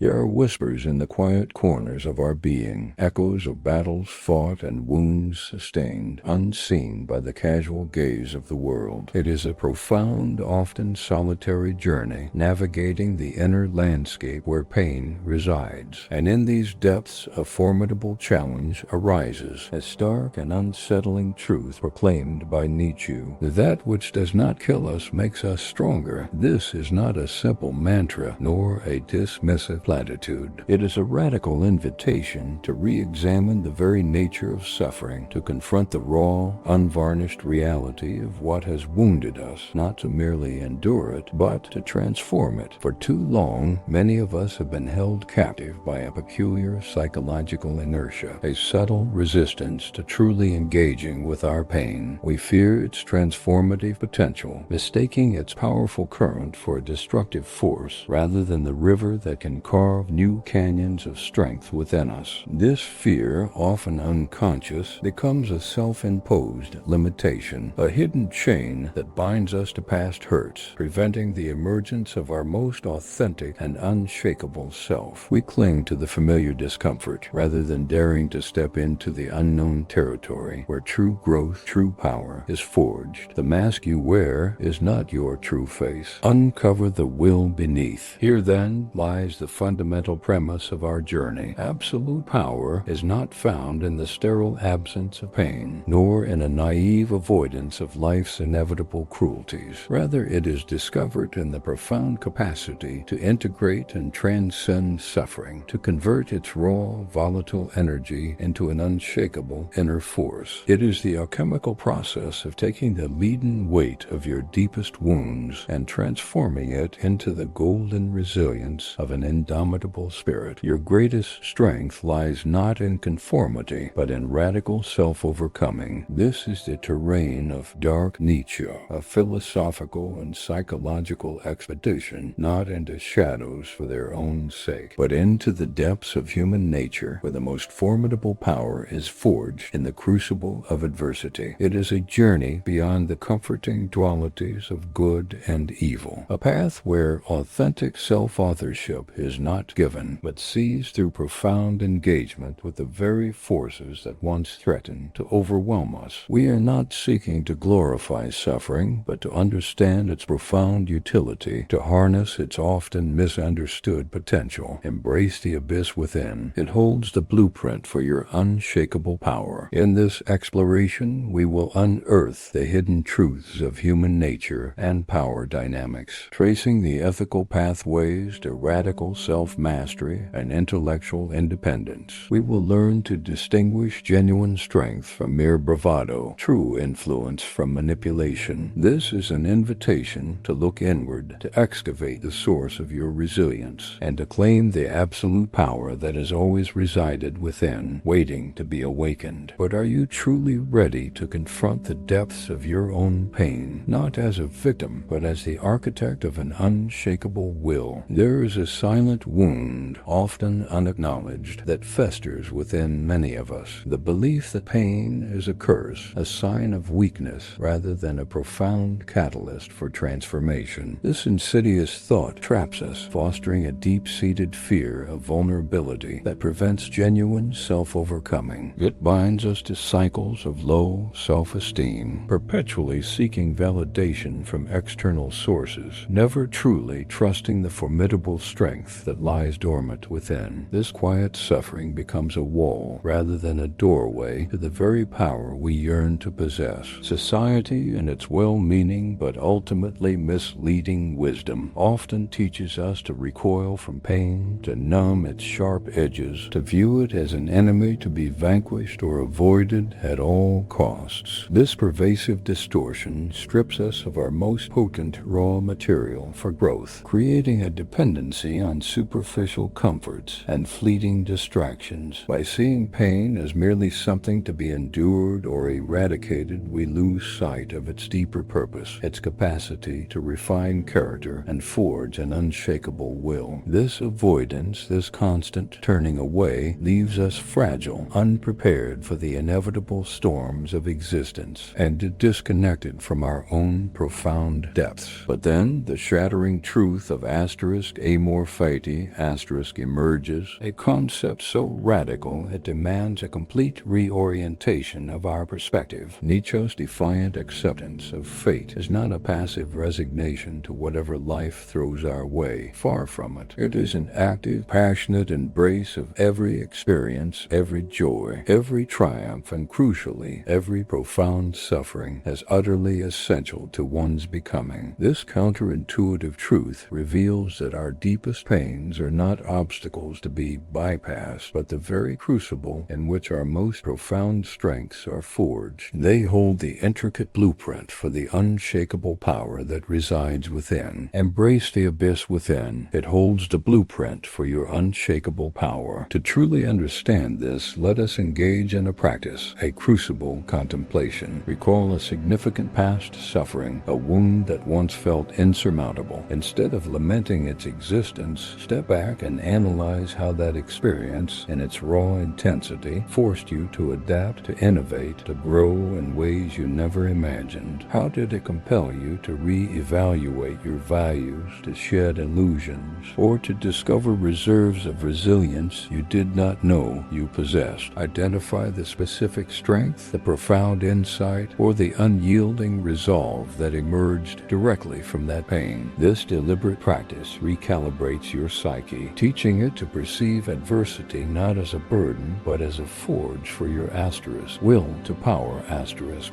There are whispers in the quiet corners of our being, echoes of battles fought and wounds sustained, unseen by the casual gaze of the world. It is a profound, often solitary journey, navigating the inner landscape where pain resides. And in these depths, a formidable challenge arises, a stark and unsettling truth proclaimed by Nietzsche. That which does not kill us makes us stronger. This is not a simple mantra, nor a dismissive platitude. It is a radical invitation to re-examine the very nature of suffering, to confront the raw, unvarnished reality of what has wounded us, not to merely endure it, but to transform it. For too long, many of us have been held captive by a peculiar psychological inertia, a subtle resistance to truly engaging with our pain. We fear its transformative potential, mistaking its powerful current for a destructive force rather than the river that can carve new canyons of strength within us. This fear, often unconscious, becomes a self-imposed limitation, a hidden chain that binds us to past hurts, preventing the emergence of our most authentic and unshakable self. We cling to the familiar discomfort rather than daring to step into the unknown territory where true growth, true power is forged. The mask you wear is not your true face. Uncover the will beneath. Here then lies the fundamental premise of our journey. Absolute power is not found in the sterile absence of pain, nor in a naive avoidance of life's inevitable cruelties. Rather, it is discovered in the profound capacity to integrate and transcend suffering, to convert its raw, volatile energy into an unshakable inner force. It is the alchemical process of taking the leaden weight of your deepest wounds and transforming it into the golden resilience of an indomitable spirit. Your greatest strength lies not in conformity, but in radical self-overcoming. This is the terrain of dark Nietzsche, a philosophical and psychological expedition, not into shadows for their own sake, but into the depths of human nature, where the most formidable power is forged in the crucible of adversity. It is a journey beyond the comforting dualities of good and evil, a path where authentic self-authorship is not given, but seized through profound engagement with the very forces that once threatened to overwhelm us. We are not seeking to glorify suffering, but to understand its profound utility, to harness its often misunderstood potential. Embrace the abyss within. It holds the blueprint for your unshakable power. In this exploration, we will unearth the hidden truths of human nature and power dynamics, tracing the ethical pathways to radical self-mastery and intellectual independence. We will learn to distinguish genuine strength from mere bravado, true influence from manipulation. This is an invitation to look inward, to excavate the source of your resilience, and to claim the absolute power that has always resided within, waiting to be awakened. But are you truly ready to confront the depths of your own pain, not as a victim, but as the architect of an unshakable will? There is a silent wound, often unacknowledged, that festers within many of us. The belief that pain is a curse, a sign of weakness, rather than a profound catalyst for transformation. This insidious thought traps us, fostering a deep-seated fear of vulnerability that prevents genuine self-overcoming. It binds us to cycles of low self-esteem, perpetually seeking validation from external sources, never truly trusting the formidable strength that lies dormant within. This quiet suffering becomes a wall rather than a doorway to the very power we yearn to possess. Society, in its well-meaning but ultimately misleading wisdom, often teaches us to recoil from pain, to numb its sharp edges, to view it as an enemy to be vanquished or avoided at all costs. This pervasive distortion strips us of our most potent raw material for growth, creating a dependency on superficial comforts and fleeting distractions. By seeing pain as merely something to be endured or eradicated, we lose sight of its deeper purpose, its capacity to refine character and forge an unshakable will. This avoidance, this constant turning away, leaves us fragile, unprepared for the inevitable storms of existence, and disconnected from our own profound depths. But then, the shattering truth of Amor Fati Fati emerges, a concept so radical it demands a complete reorientation of our perspective. Nietzsche's defiant acceptance of fate is not a passive resignation to whatever life throws our way. Far from it. It is an active, passionate embrace of every experience, every joy, every triumph, and crucially, every profound suffering as utterly essential to one's becoming. This counterintuitive truth reveals that our deepest pains are not obstacles to be bypassed, but the very crucible in which our most profound strengths are forged. They hold the intricate blueprint for the unshakable power that resides within. Embrace the abyss within. It holds the blueprint for your unshakable power. To truly understand this, let us engage in a practice, a crucible contemplation. Recall a significant past suffering, a wound that once felt insurmountable. Instead of lamenting its existence, step back and analyze how that experience, in its raw intensity, forced you to adapt, to innovate, to grow in ways you never imagined. How did it compel you to re-evaluate your values, to shed illusions, or to discover reserves of resilience you did not know you possessed? Identify the specific strength, the profound insight, or the unyielding resolve that emerged directly from that pain. This deliberate practice recalibrates your psyche, teaching it to perceive adversity not as a burden, but as a forge for your will to power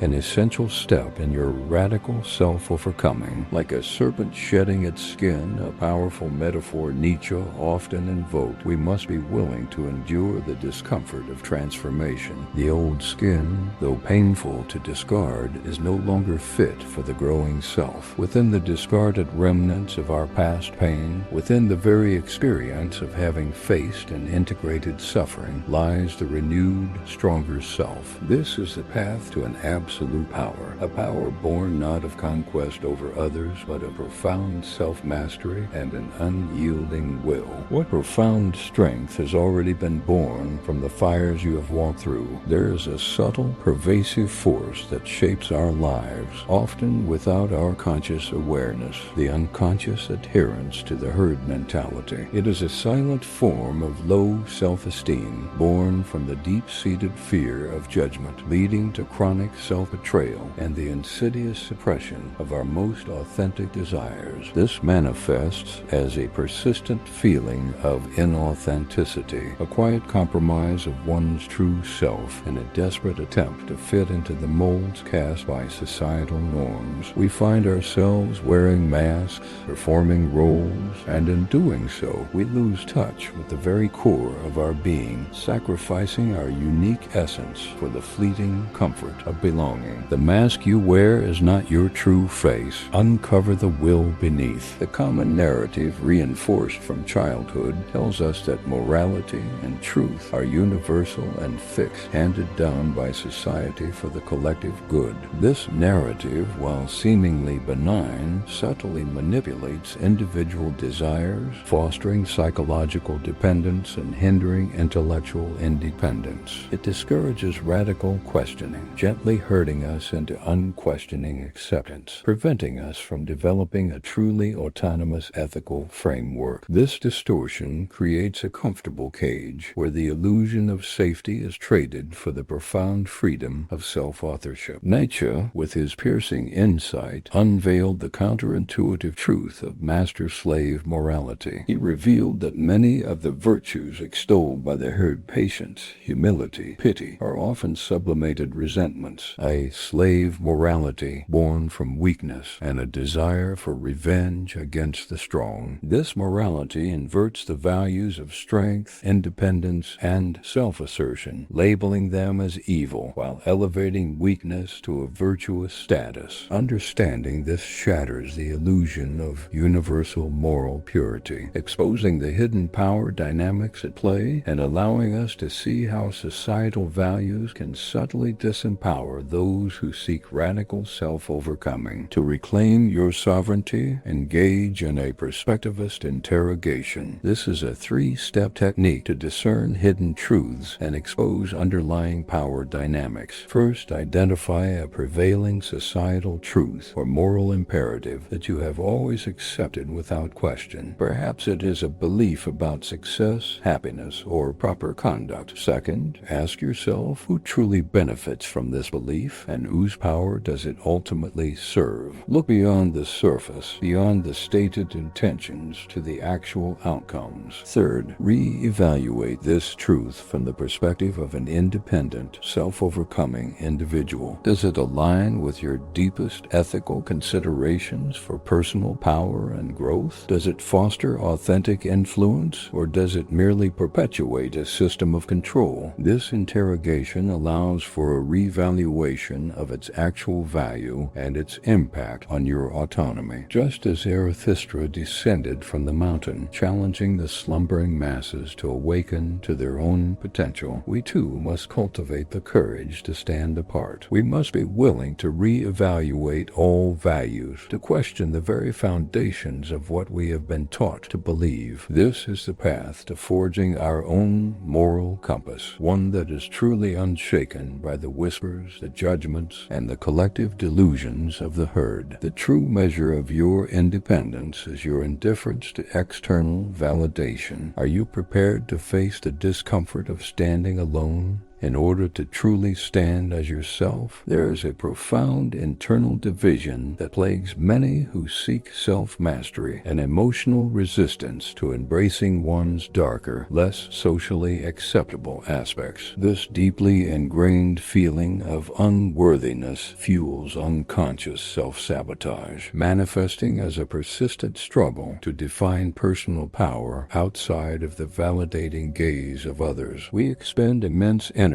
an essential step in your radical self-overcoming. Like a serpent shedding its skin, a powerful metaphor Nietzsche often invoked, we must be willing to endure the discomfort of transformation. The old skin, though painful to discard, is no longer fit for the growing self. Within the discarded remnants of our past pain, within the very experience of having faced and integrated suffering, lies the renewed, stronger self. This is the path to an absolute power, a power born not of conquest over others, but of profound self-mastery and an unyielding will. What profound strength has already been born from the fires you have walked through? There is a subtle, pervasive force that shapes our lives, often without our conscious awareness, the unconscious adherence to the herd mentality. It is a silent form of low self-esteem, born from the deep-seated fear of judgment, leading to chronic self-betrayal and the insidious suppression of our most authentic desires. This manifests as a persistent feeling of inauthenticity, a quiet compromise of one's true self in a desperate attempt to fit into the molds cast by societal norms. We find ourselves wearing masks, performing roles, and in doing so, we lose touch with the very core of our being, sacrificing our unique essence for the fleeting comfort of belonging. The mask you wear is not your true face. Uncover the will beneath. The common narrative reinforced from childhood tells us that morality and truth are universal and fixed, handed down by society for the collective good. This narrative, while seemingly benign, subtly manipulates individual desires, fostering psychological dependence and hindering intellectual independence. It discourages radical questioning, gently herding us into unquestioning acceptance, preventing us from developing a truly autonomous ethical framework. This distortion creates a comfortable cage where the illusion of safety is traded for the profound freedom of self-authorship. Nietzsche, with his piercing insight, unveiled the counterintuitive truth of master-slave morality. He revealed that many of the virtues extolled by the herd patience, humility, pity, are often sublimated resentments, a slave morality born from weakness and a desire for revenge against the strong. This morality inverts the values of strength, independence, and self-assertion, labeling them as evil while elevating weakness to a virtuous status. Understanding this shatters the illusion of universal moral purity, exposing the hidden power dynamics at play and allowing us to see how societal values can subtly disempower those who seek radical self-overcoming. To reclaim your sovereignty, engage in a perspectivist interrogation. This is a three-step technique to discern hidden truths and expose underlying power dynamics. First, identify a prevailing societal truth or moral imperative that you have always accepted without question. Perhaps it is a belief about success, happiness, or proper conduct. Second, ask yourself who truly benefits from this belief and whose power does it ultimately serve. Look beyond the surface, beyond the stated intentions, to the actual outcomes. Third, re-evaluate this truth from the perspective of an independent, self-overcoming individual. Does it align with your deepest ethical considerations for personal power and growth? Does it foster authentic influence, or does it merely perpetuate a system of control? This interrogation allows for a revaluation of its actual value and its impact on your autonomy. Just as Zarathustra descended from the mountain, challenging the slumbering masses to awaken to their own potential, we too must cultivate the courage to stand apart. We must be willing to re-evaluate all values, to question the very foundations of what we have been taught to believe. This is the path to forging our own moral compass, one that is truly unshaken by the whispers, the judgments, and the collective delusions of the herd. The true measure of your independence is your indifference to external validation. Are you prepared to face the discomfort of standing alone in order to truly stand as yourself? There is a profound internal division that plagues many who seek self-mastery, an emotional resistance to embracing one's darker, less socially acceptable aspects. This deeply ingrained feeling of unworthiness fuels unconscious self-sabotage, manifesting as a persistent struggle to define personal power outside of the validating gaze of others. We expend immense energy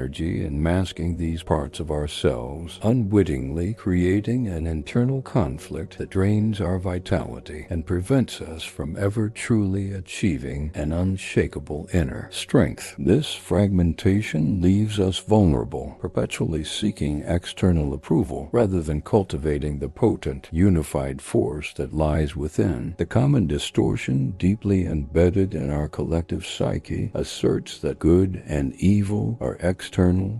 in masking these parts of ourselves, unwittingly creating an internal conflict that drains our vitality and prevents us from ever truly achieving an unshakable inner strength. This fragmentation leaves us vulnerable, perpetually seeking external approval rather than cultivating the potent, unified force that lies within. The common distortion deeply embedded in our collective psyche asserts that good and evil are external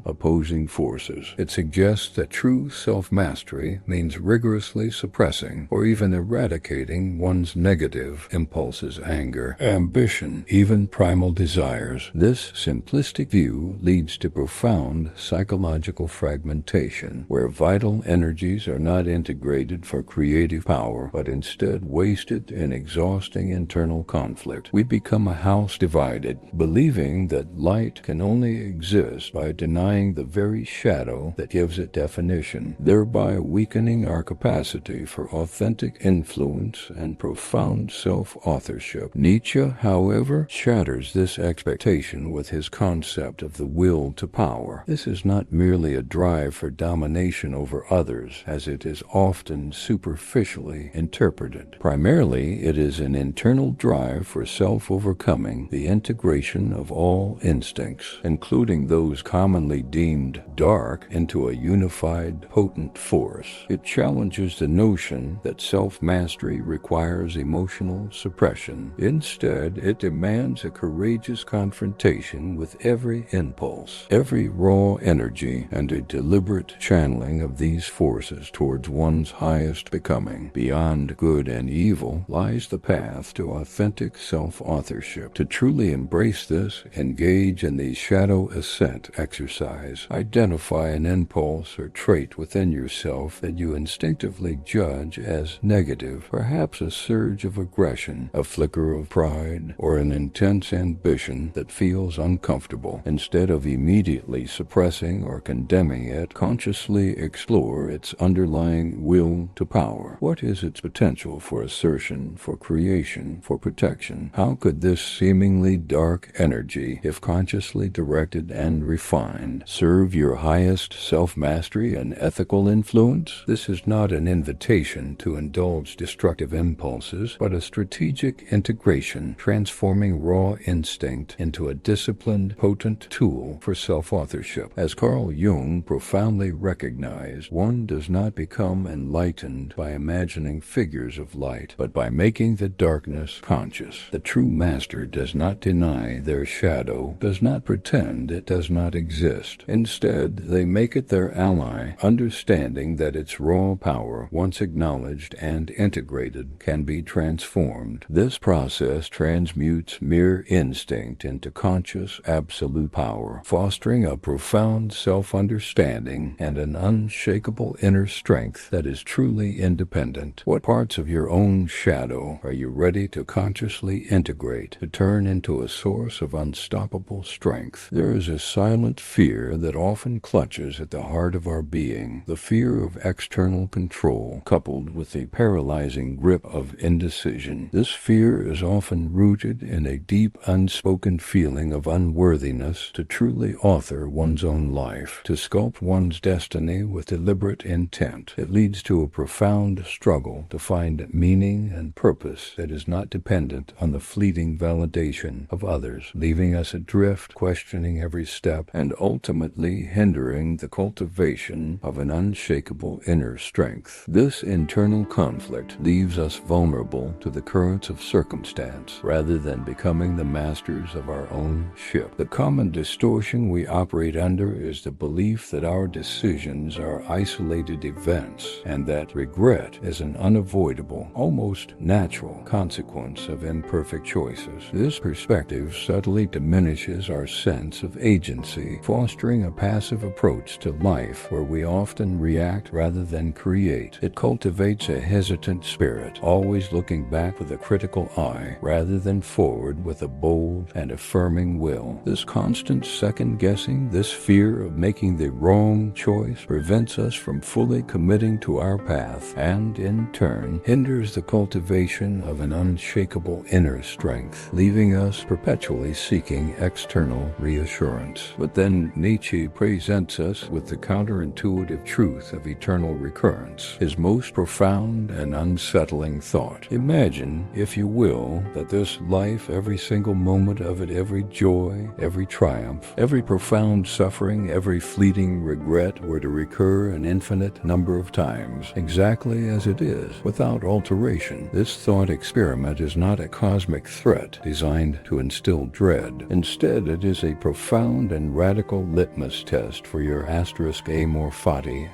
opposing forces. It suggests that true self-mastery means rigorously suppressing or even eradicating one's negative impulses, anger, ambition, even primal desires. This simplistic view leads to profound psychological fragmentation, where vital energies are not integrated for creative power, but instead wasted in exhausting internal conflict. We become a house divided, believing that light can only exist by denying the very shadow that gives it definition, thereby weakening our capacity for authentic influence and profound self-authorship. Nietzsche, however, shatters this expectation with his concept of the will to power. This is not merely a drive for domination over others, as it is often superficially interpreted. Primarily, it is an internal drive for self-overcoming, the integration of all instincts, including those commonly deemed dark, into a unified, potent force. It challenges the notion that self-mastery requires emotional suppression. Instead, it demands a courageous confrontation with every impulse, every raw energy, and a deliberate channeling of these forces towards one's highest becoming. Beyond good and evil lies the path to authentic self-authorship. To truly embrace this, engage in the shadow ascent exercise. Identify an impulse or trait within yourself that you instinctively judge as negative, perhaps a surge of aggression, a flicker of pride, or an intense ambition that feels uncomfortable. Instead of immediately suppressing or condemning it, consciously explore its underlying will to power. What is its potential for assertion, for creation, for protection? How could this seemingly dark energy, if consciously directed and refined, serve your highest self-mastery and ethical influence? This is not an invitation to indulge destructive impulses, but a strategic integration, transforming raw instinct into a disciplined, potent tool for self-authorship. As Carl Jung profoundly recognized, one does not become enlightened by imagining figures of light, but by making the darkness conscious. The true master does not deny their shadow, does not pretend it does not not exist. Instead, they make it their ally, understanding that its raw power, once acknowledged and integrated, can be transformed. This process transmutes mere instinct into conscious, absolute power, fostering a profound self-understanding and an unshakable inner strength that is truly independent. What parts of your own shadow are you ready to consciously integrate, to turn into a source of unstoppable strength? There is a silent fear that often clutches at the heart of our being, the fear of external control, coupled with the paralyzing grip of indecision. This fear is often rooted in a deep, unspoken feeling of unworthiness to truly author one's own life, to sculpt one's destiny with deliberate intent. It leads to a profound struggle to find meaning and purpose that is not dependent on the fleeting validation of others, leaving us adrift, questioning every step, and ultimately hindering the cultivation of an unshakable inner strength. This internal conflict leaves us vulnerable to the currents of circumstance, rather than becoming the masters of our own ship. The common distortion we operate under is the belief that our decisions are isolated events, and that regret is an unavoidable, almost natural consequence of imperfect choices. This perspective subtly diminishes our sense of agency, fostering a passive approach to life where we often react rather than create. It cultivates a hesitant spirit, always looking back with a critical eye rather than forward with a bold and affirming will. This constant second-guessing, this fear of making the wrong choice, prevents us from fully committing to our path and, in turn, hinders the cultivation of an unshakable inner strength, leaving us perpetually seeking external reassurance. But then Nietzsche presents us with the counterintuitive truth of eternal recurrence, his most profound and unsettling thought. Imagine, if you will, that this life, every single moment of it, every joy, every triumph, every profound suffering, every fleeting regret were to recur an infinite number of times, exactly as it is, without alteration. This thought experiment is not a cosmic threat designed to instill dread. Instead, it is a profound and radical litmus test for your Amor Fati,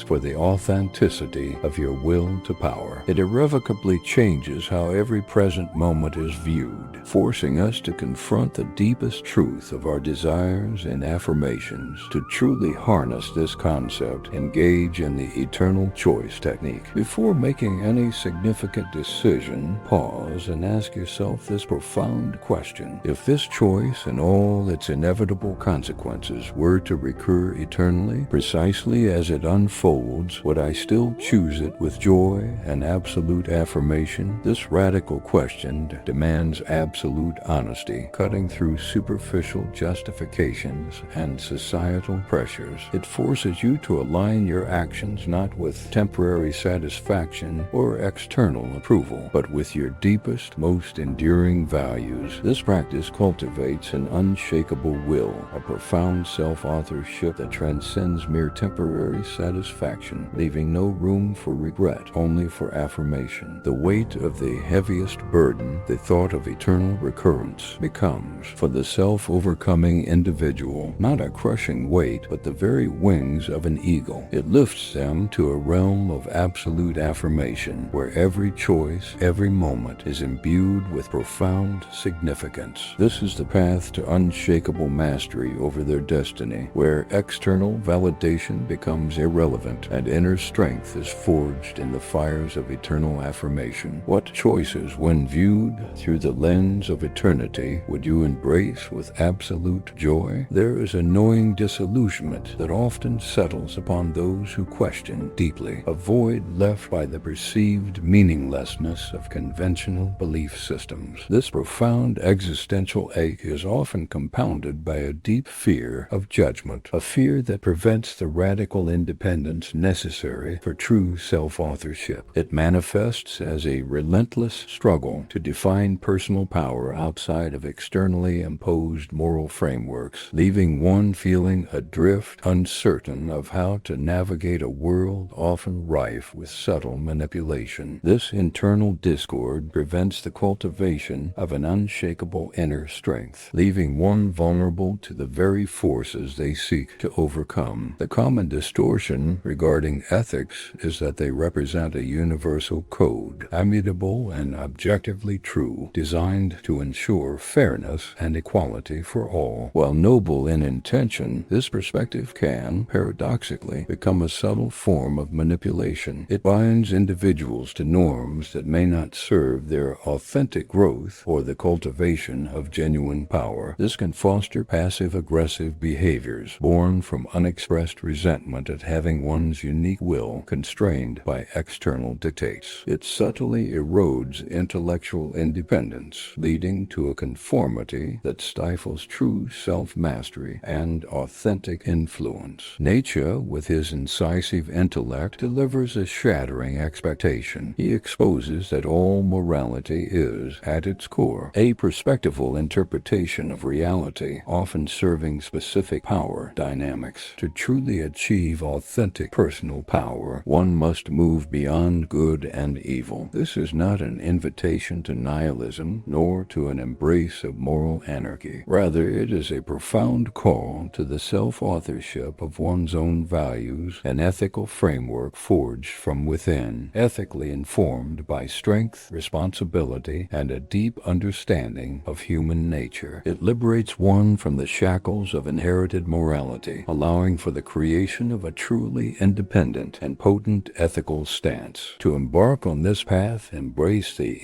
for the authenticity of your will to power. It irrevocably changes how every present moment is viewed, forcing us to confront the deepest truth of our desires and affirmations. To truly harness this concept, engage in the eternal choice technique. Before making any significant decision, pause and ask yourself this profound question. If this choice and all its inevitable consequences were to recur eternally, precisely as it unfolds, would I still choose it with joy and absolute affirmation? This radical question demands absolute honesty, cutting through superficial justifications and societal pressures. It forces you to align your actions not with temporary satisfaction or external approval, but with your deepest, most enduring values. This practice cultivates an unshakable will, a profound self-authorship that transcends mere temporary satisfaction, leaving no room for regret, only for affirmation. The weight of the heaviest burden, the thought of eternal recurrence, becomes, for the self-overcoming individual, not a crushing weight, but the very wings of an eagle. It lifts them to a realm of absolute affirmation, where every choice, every moment is imbued with profound significance. This is the path to unshakable mastery over their destiny, where external validation becomes irrelevant and inner strength is forged in the fires of eternal affirmation. What choices, when viewed through the lens of eternity, would you embrace with absolute joy? There is a gnawing disillusionment that often settles upon those who question deeply, a void left by the perceived meaninglessness of conventional belief systems. This profound existential ache is often compounded by a deep fear of judgment, a fear that prevents the radical independence necessary for true self-authorship. It manifests as a relentless struggle to define personal power outside of externally imposed moral frameworks, leaving one feeling adrift, uncertain of how to navigate a world often rife with subtle manipulation. This internal discord prevents the cultivation of an unshakable inner strength, leaving one vulnerable to the very forces they seek to overcome. The common distortion regarding ethics is that they represent a universal code, immutable and objectively true, designed to ensure fairness and equality for all. While noble in intention, this perspective can, paradoxically, become a subtle form of manipulation. It binds individuals to norms that may not serve their authentic growth or the cultivation of genuine power. This can foster passive-aggressive behaviors born from unexpressed resentment at having one's unique will constrained by external dictates. It subtly erodes intellectual independence, leading to a conformity that stifles true self-mastery and authentic influence. Nietzsche, with his incisive intellect, delivers a shattering expectation. He exposes that all morality is, at its core, a perspectival interpretation of reality, often serving specific power dynamics. To truly achieve authentic personal power, one must move beyond good and evil. This is not an invitation to nihilism, nor to an embrace of moral anarchy. Rather, it is a profound call to the self-authorship of one's own values, an ethical framework forged from within, ethically informed by strength, responsibility, and a deep understanding of human nature. It liberates one from the shackles of inherited morality, allowing for the creation of a truly independent and potent ethical stance. To embark on this path, embrace the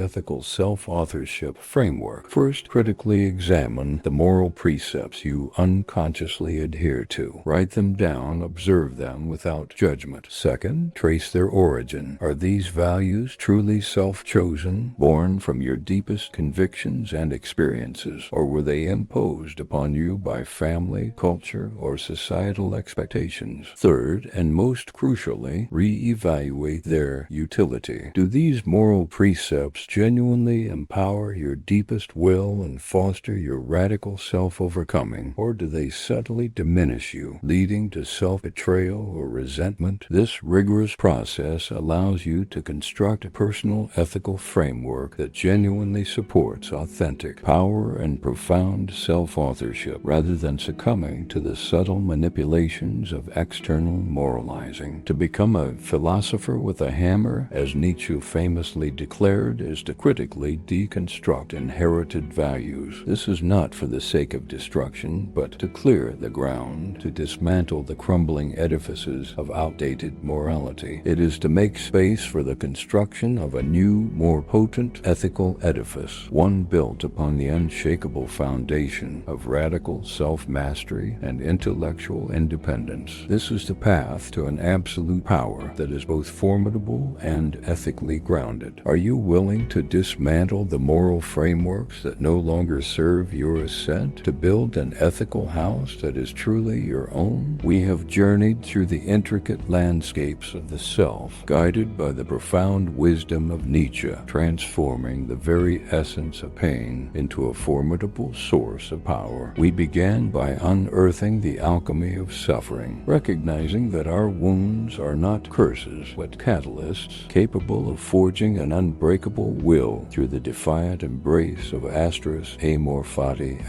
ethical self-authorship framework. First, critically examine the moral precepts you unconsciously adhere to. Write them down, observe them without judgment. Second, trace their origin. Are these values truly self-chosen, born from your deepest convictions and experiences, or were they imposed upon you by family, culture, or societal expectations? Third, and most crucially, re-evaluate their utility. Do these moral precepts genuinely empower your deepest will and foster your radical self-overcoming, or do they subtly diminish you, leading to self-betrayal or resentment? This rigorous process allows you to construct a personal ethical framework that genuinely supports authentic power and profound self-authorship, rather than succumbing to the subtle manipulations of external moralizing. To become a philosopher with a hammer, as Nietzsche famously declared, is to critically deconstruct inherited values. This is not for the sake of destruction, but to clear the ground, to dismantle the crumbling edifices of outdated morality. It is to make space for the construction of a new, more potent ethical edifice, one built upon the unshakable foundation of radical self-mastery and intellectual independence. This is the path to an absolute power that is both formidable and ethically grounded. Are you willing to dismantle the moral frameworks that no longer serve your ascent, to build an ethical house that is truly your own? We have journeyed through the intricate landscapes of the self, guided by the profound wisdom of Nietzsche, transforming the very essence of pain into a formidable source of power. We began by unearthing the alchemy of suffering, recognizing that our wounds are not curses, but catalysts capable of forging an unbreakable will through the defiant embrace of Amor Fati.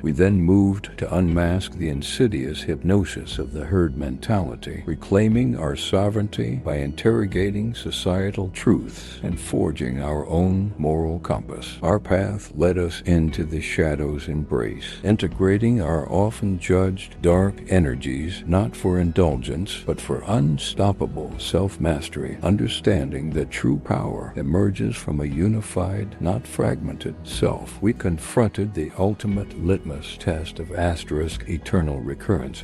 We then moved to unmask the insidious hypnosis of the herd mentality, reclaiming our sovereignty by interrogating societal truths and forging our own moral compass. Our path led us into the shadow's embrace, integrating our often judged dark energies not for indulgence, but for unstoppable self-mastery, understanding that true power emerges from a unified, not fragmented self. We confronted the ultimate litmus test of eternal recurrence,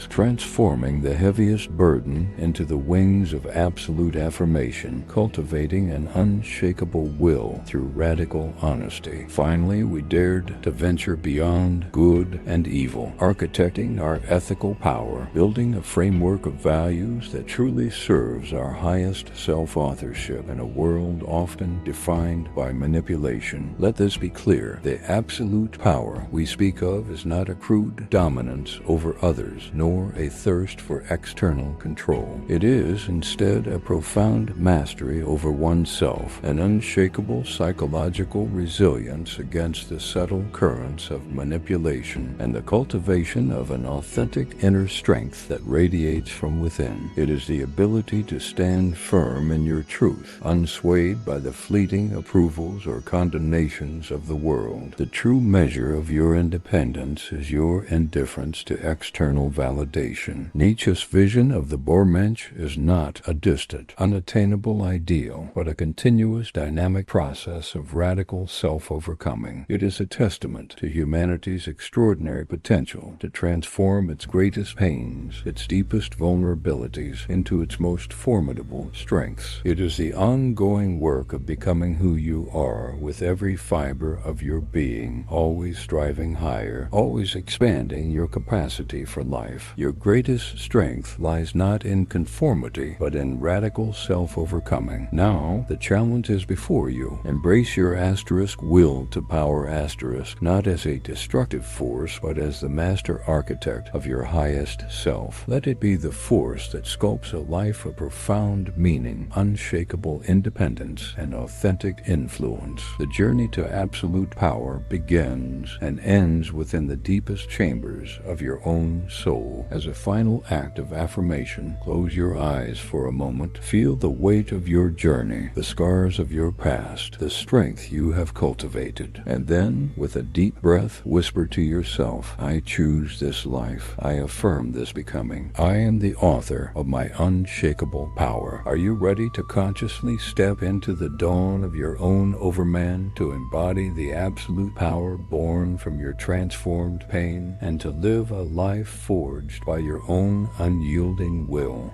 transforming the heaviest burden into the wings of absolute affirmation, cultivating an unshakable will through radical honesty. Finally, we dared to venture beyond good and evil, architecting our ethical power, building a framework of values that truly serves our highest self-authorship in a world often defined by manipulation. Let this be clear: the absolute power we speak of is not a crude dominance over others, nor a thirst for external control. It is instead a profound mastery over oneself, an unshakable psychological resilience against the subtle currents of manipulation articulation, and the cultivation of an authentic inner strength that radiates from within. It is the ability to stand firm in your truth, unswayed by the fleeting approvals or condemnations of the world. The true measure of your independence is your indifference to external validation. Nietzsche's vision of the Bormensch is not a distant, unattainable ideal, but a continuous dynamic process of radical self-overcoming. It is a testament to humanity's extraordinary potential to transform its greatest pains, its deepest vulnerabilities, into its most formidable strengths. It is the ongoing work of becoming who you are with every fiber of your being, always striving higher, always expanding your capacity for life. Your greatest strength lies not in conformity, but in radical self-overcoming. Now, the challenge is before you. Embrace your asterisk will to power asterisk, not as a destructive force, but as the master architect of your highest self. Let it be the force that sculpts a life of profound meaning, unshakable independence, and authentic influence. The journey to absolute power begins and ends within the deepest chambers of your own soul. As a final act of affirmation, close your eyes for a moment. Feel the weight of your journey, the scars of your past, the strength you have cultivated. And then, with a deep breath, whisper to yourself, I choose this life. I affirm this becoming. I am the author of my unshakable power. Are you ready to consciously step into the dawn of your own overman, to embody the absolute power born from your transformed pain, and to live a life forged by your own unyielding will?